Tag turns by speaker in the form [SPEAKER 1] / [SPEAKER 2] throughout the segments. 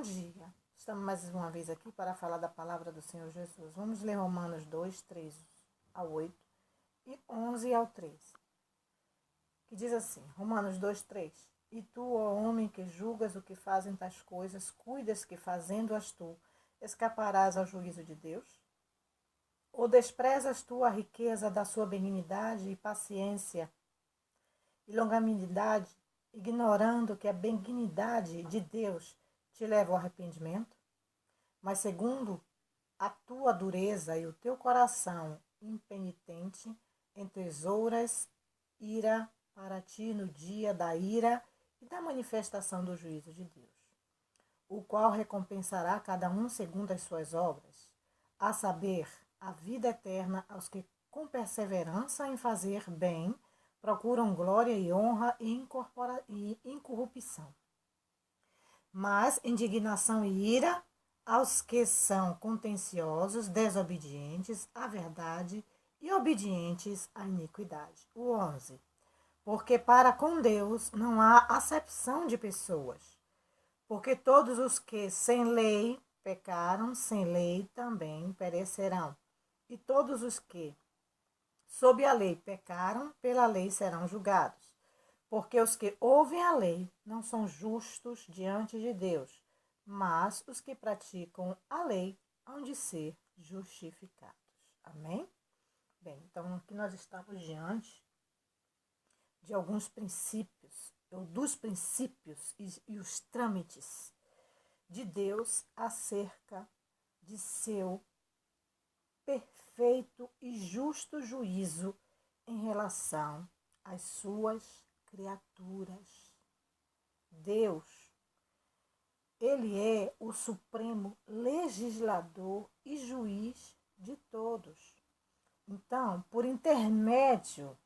[SPEAKER 1] dia. Estamos mais uma vez aqui para falar da palavra do Senhor Jesus. Vamos ler Romanos 2, 3 ao 8 e 11 ao 13. Que diz assim, Romanos 2, 3. E tu, ó homem, que julgas o que fazem tais coisas, cuidas que fazendo-as tu, escaparás ao juízo de Deus? Ou desprezas tu a riqueza da sua benignidade e paciência e longanimidade, ignorando que a benignidade de Deus te leva ao arrependimento? Mas segundo a tua dureza e o teu coração impenitente, entesouras ira para ti no dia da ira e da manifestação do juízo de Deus, o qual recompensará cada um segundo as suas obras, a saber, a vida eterna aos que com perseverança em fazer bem procuram glória e honra e incorrupção. Mas indignação e ira aos que são contenciosos, desobedientes à verdade e obedientes à iniquidade. O 11. Porque para com Deus não há acepção de pessoas. Porque todos os que sem lei pecaram, sem lei também perecerão. E todos os que sob a lei pecaram, pela lei serão julgados. Porque os que ouvem a lei não são justos diante de Deus, mas os que praticam a lei hão de ser justificados. Amém? Bem, então aqui nós estamos diante de alguns princípios, ou dos princípios e os trâmites de Deus acerca de seu perfeito e justo juízo em relação às suas criaturas. Deus, Ele é o supremo legislador e juiz de todos. Então, por intermédio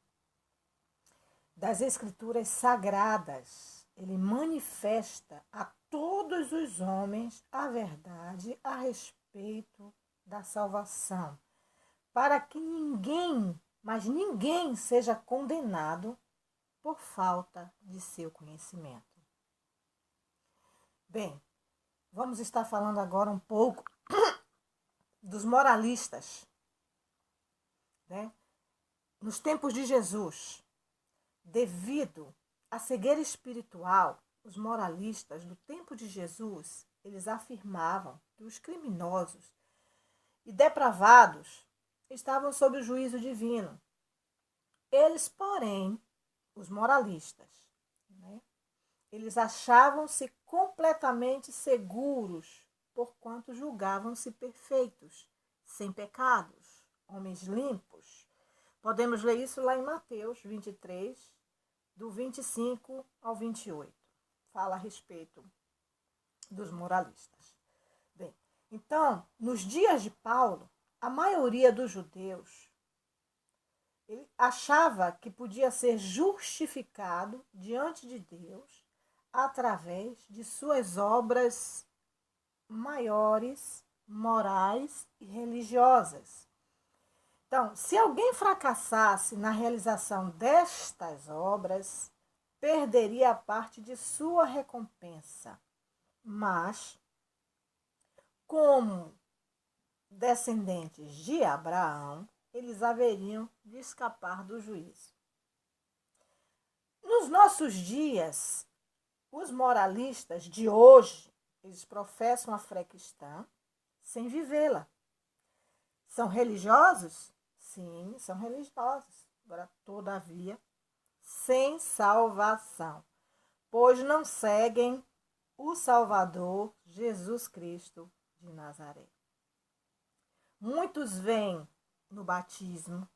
[SPEAKER 1] das Escrituras Sagradas, Ele manifesta a todos os homens a verdade a respeito da salvação, para que ninguém, mas ninguém seja condenado por falta de seu conhecimento. Bem, vamos estar falando agora um pouco dos moralistas, né? Nos tempos de Jesus, devido à cegueira espiritual, os moralistas do tempo de Jesus, eles afirmavam que os criminosos e depravados estavam sob o juízo divino. Eles, porém, os moralistas, né, eles achavam-se completamente seguros, porquanto julgavam-se perfeitos, sem pecados, homens limpos. Podemos ler isso lá em Mateus 23, do 25 ao 28. Fala a respeito dos moralistas. Bem, então, nos dias de Paulo, a maioria dos judeus ele achava que podia ser justificado diante de Deus através de suas obras maiores, morais e religiosas. Então, se alguém fracassasse na realização destas obras, perderia a parte de sua recompensa. Mas, como descendentes de Abraão, eles haveriam de escapar do juízo. Nos nossos dias, os moralistas de hoje, eles professam a fé cristã sem vivê-la. São religiosos? Sim, são religiosos. Agora, todavia, sem salvação, pois não seguem o Salvador Jesus Cristo de Nazaré. Muitos veem no batismo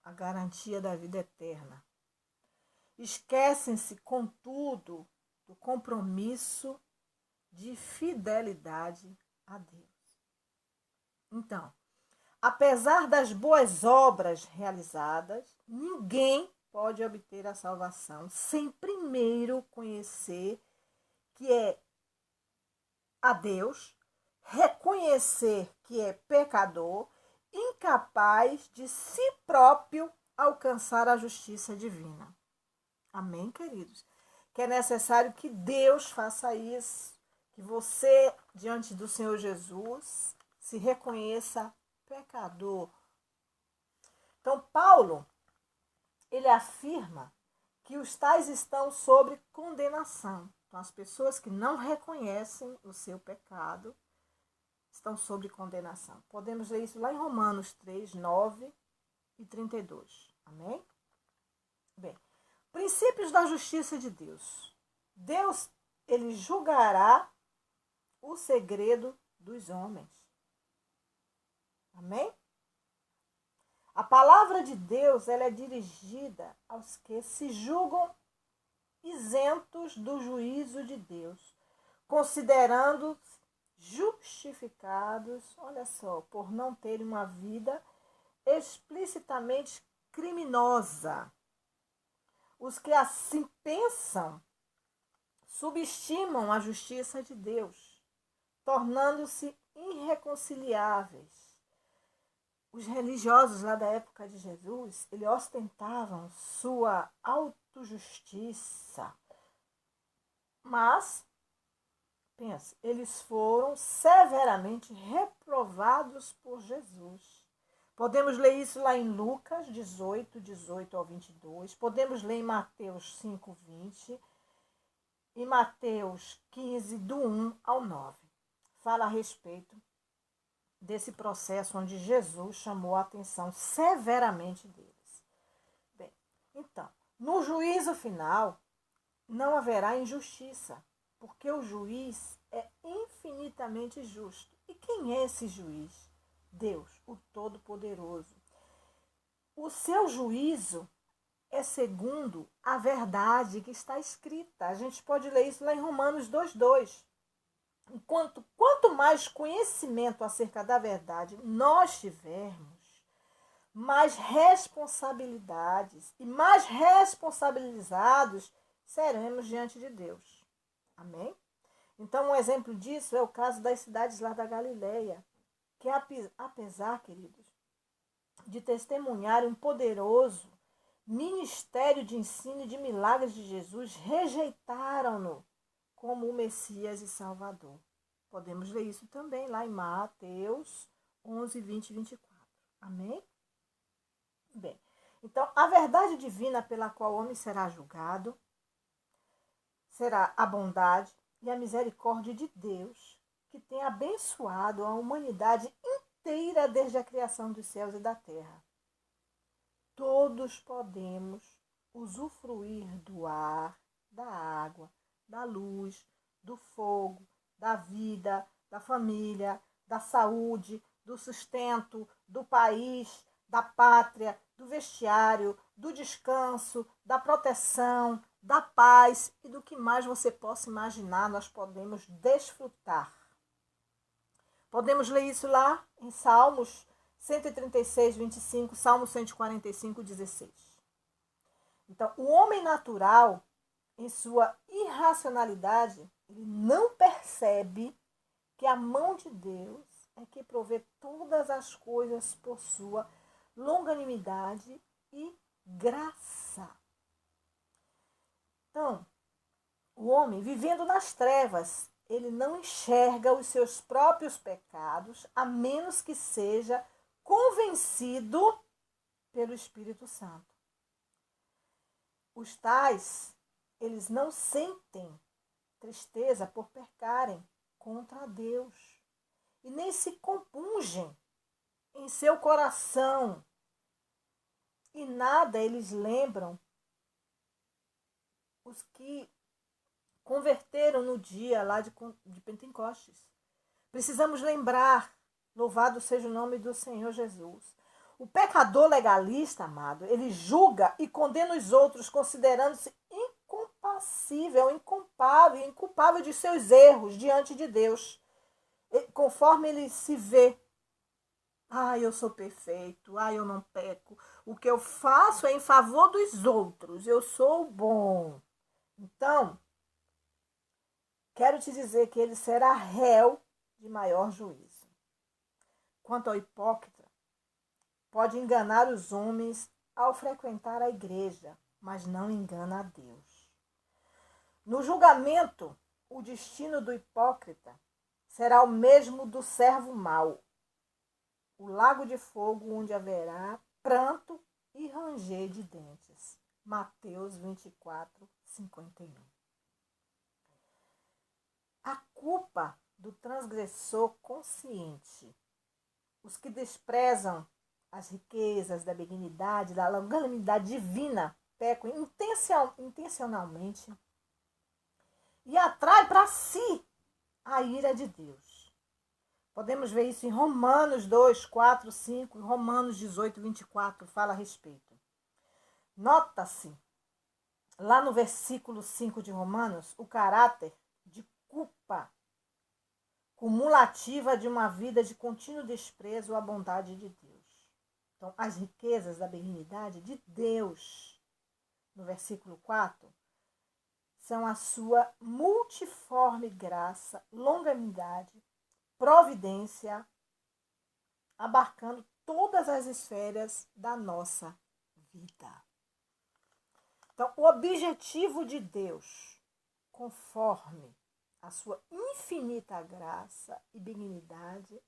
[SPEAKER 1] a garantia da vida eterna. Esquecem-se, contudo, do compromisso de fidelidade a Deus. Então, apesar das boas obras realizadas, ninguém pode obter a salvação sem primeiro conhecer que é a Deus, reconhecer que é pecador, incapaz de si próprio alcançar a justiça divina. Amém, queridos? Que é necessário que Deus faça isso, que que você, diante do Senhor Jesus, se reconheça pecador. Então, Paulo, ele afirma que os tais estão sob condenação. Então, as pessoas que não reconhecem o seu pecado estão sob condenação. Podemos ler isso lá em Romanos 3, 9 e 32. Amém? Bem, princípios da justiça de Deus. Deus, ele julgará o segredo dos homens. Amém? A palavra de Deus, ela é dirigida aos que se julgam isentos do juízo de Deus, considerando justificados, olha só, por não terem uma vida explicitamente criminosa. Os que assim pensam subestimam a justiça de Deus, tornando-se irreconciliáveis. Os religiosos lá da época de Jesus, eles ostentavam sua autojustiça. Mas, pense, eles foram severamente reprovados por Jesus. Podemos ler isso lá em Lucas 18, 18 ao 22. Podemos ler em Mateus 5, 20. E Mateus 15, do 1 ao 9. Fala a respeito desse processo onde Jesus chamou a atenção severamente deles. Bem, então, no juízo final, não haverá injustiça, porque o juiz é infinitamente justo. E quem é esse juiz? Deus, o Todo-Poderoso. O seu juízo é segundo a verdade que está escrita. A gente pode ler isso lá em Romanos 2:2. Quanto mais conhecimento acerca da verdade nós tivermos, mais responsabilidades e mais responsabilizados seremos diante de Deus. Amém? Então, um exemplo disso é o caso das cidades lá da Galileia, que apesar, queridos, de testemunharem um poderoso ministério de ensino e de milagres de Jesus, rejeitaram-no como o Messias e Salvador. Podemos ler isso também lá em Mateus 11, 20 e 24. Amém? Bem, então a verdade divina pela qual o homem será julgado será a bondade e a misericórdia de Deus, que tem abençoado a humanidade inteira desde a criação dos céus e da terra. Todos podemos usufruir do ar, da água, da luz, do fogo, da vida, da família, da saúde, do sustento, do país, da pátria, do vestiário, do descanso, da proteção, da paz e do que mais você possa imaginar, nós podemos desfrutar. Podemos ler isso lá em Salmos 136, 25, Salmo 145, 16. Então, o homem natural, em sua irracionalidade, ele não percebe que a mão de Deus é que provê todas as coisas por sua longanimidade e graça. Então, o homem, vivendo nas trevas, ele não enxerga os seus próprios pecados, a menos que seja convencido pelo Espírito Santo. Os tais, eles não sentem tristeza por pecarem contra Deus e nem se compungem em seu coração, e nada eles lembram os que converteram no dia lá de Pentecostes. Precisamos lembrar, louvado seja o nome do Senhor Jesus. O pecador legalista, amado, ele julga e condena os outros, considerando-se incompassível, inculpável de seus erros diante de Deus. Conforme ele se vê, eu sou perfeito, eu não peco. O que eu faço é em favor dos outros, eu sou bom. Então, quero te dizer que ele será réu de maior juízo. Quanto ao hipócrita, pode enganar os homens ao frequentar a igreja, mas não engana a Deus. No julgamento, o destino do hipócrita será o mesmo do servo mau, o lago de fogo onde haverá pranto e ranger de dentes. Mateus 24, 51. A culpa do transgressor consciente, os que desprezam as riquezas da benignidade, da longanimidade divina, pecam intencionalmente e atrai para si a ira de Deus. Podemos ver isso em Romanos 2, 4, 5, e Romanos 18, 24, fala a respeito. Nota-se, lá no versículo 5 de Romanos, o caráter de culpa cumulativa de uma vida de contínuo desprezo à bondade de Deus. Então, as riquezas da benignidade de Deus, no versículo 4, são a sua multiforme graça, longanimidade, providência, abarcando todas as esferas da nossa vida. Então, o objetivo de Deus, conforme a sua infinita graça e benignidade,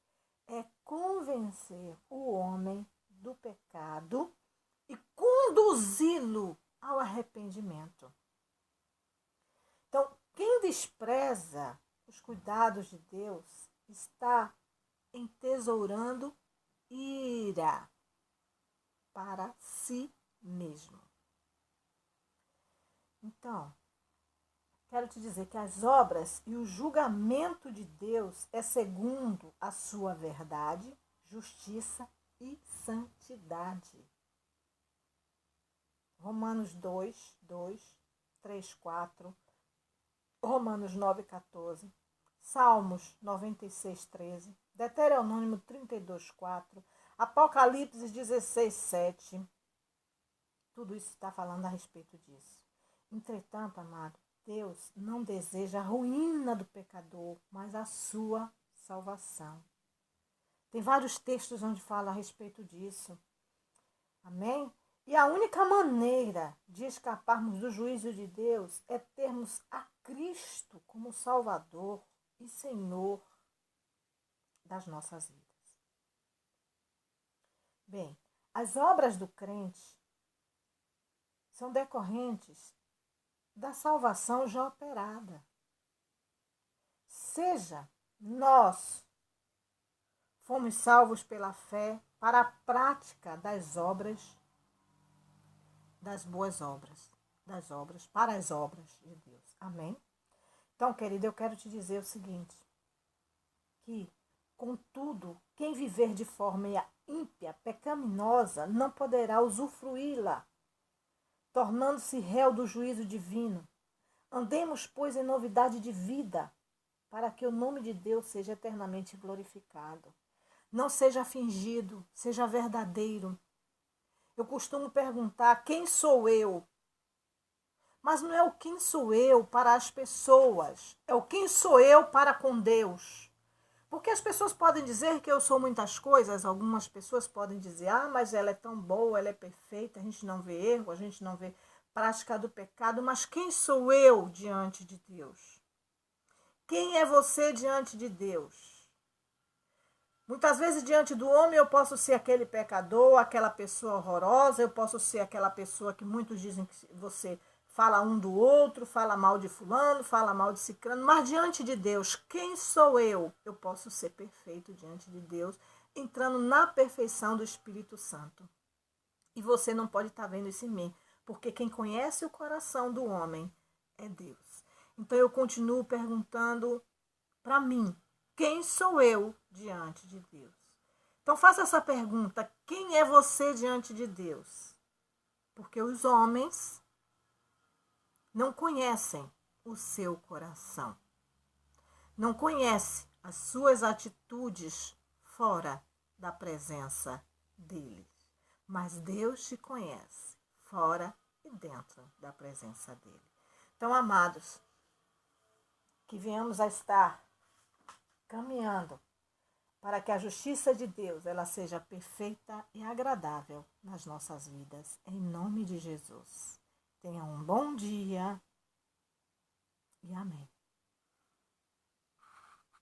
[SPEAKER 1] é convencer o homem do pecado e conduzi-lo ao arrependimento. Então, quem despreza os cuidados de Deus está entesourando ira para si mesmo. Então, quero te dizer que as obras e o julgamento de Deus é segundo a sua verdade, justiça e santidade. Romanos 2, 2, 3, 4, Romanos 9, 14, Salmos 96, 13, Deuteronômio 32, 4, Apocalipse 16, 7. Tudo isso está falando a respeito disso. Entretanto, amado, Deus não deseja a ruína do pecador, mas a sua salvação. Tem vários textos onde fala a respeito disso. Amém? E a única maneira de escaparmos do juízo de Deus é termos a Cristo como Salvador e Senhor das nossas vidas. Bem, as obras do crente são decorrentes da salvação já operada. Seja nós fomos salvos pela fé para a prática das obras, das boas obras, das obras, para as obras de Deus. Amém? Então, querido, eu quero te dizer o seguinte, que, contudo, quem viver de forma ímpia, pecaminosa, não poderá usufruí-la, tornando-se réu do juízo divino. Andemos, pois, em novidade de vida, para que o nome de Deus seja eternamente glorificado. Não seja fingido, seja verdadeiro. Eu costumo perguntar, quem sou eu? Mas não é o quem sou eu para as pessoas, é o quem sou eu para com Deus. Porque as pessoas podem dizer que eu sou muitas coisas, algumas pessoas podem dizer, mas ela é tão boa, ela é perfeita, a gente não vê erro, a gente não vê prática do pecado, mas quem sou eu diante de Deus? Quem é você diante de Deus? Muitas vezes, diante do homem, eu posso ser aquele pecador, aquela pessoa horrorosa, eu posso ser aquela pessoa que muitos dizem que você fala um do outro, fala mal de fulano, fala mal de cicrano, mas diante de Deus, quem sou eu? Eu posso ser perfeito diante de Deus, entrando na perfeição do Espírito Santo. E você não pode estar vendo isso em mim, porque quem conhece o coração do homem é Deus. Então eu continuo perguntando para mim, quem sou eu diante de Deus? Então faça essa pergunta, quem é você diante de Deus? Porque os homens não conhecem o seu coração. Não conhecem as suas atitudes fora da presença deles. Mas Deus te conhece fora e dentro da presença dele. Então, amados, que venhamos a estar caminhando para que a justiça de Deus ela seja perfeita e agradável nas nossas vidas, em nome de Jesus. Tenha um bom dia e amém.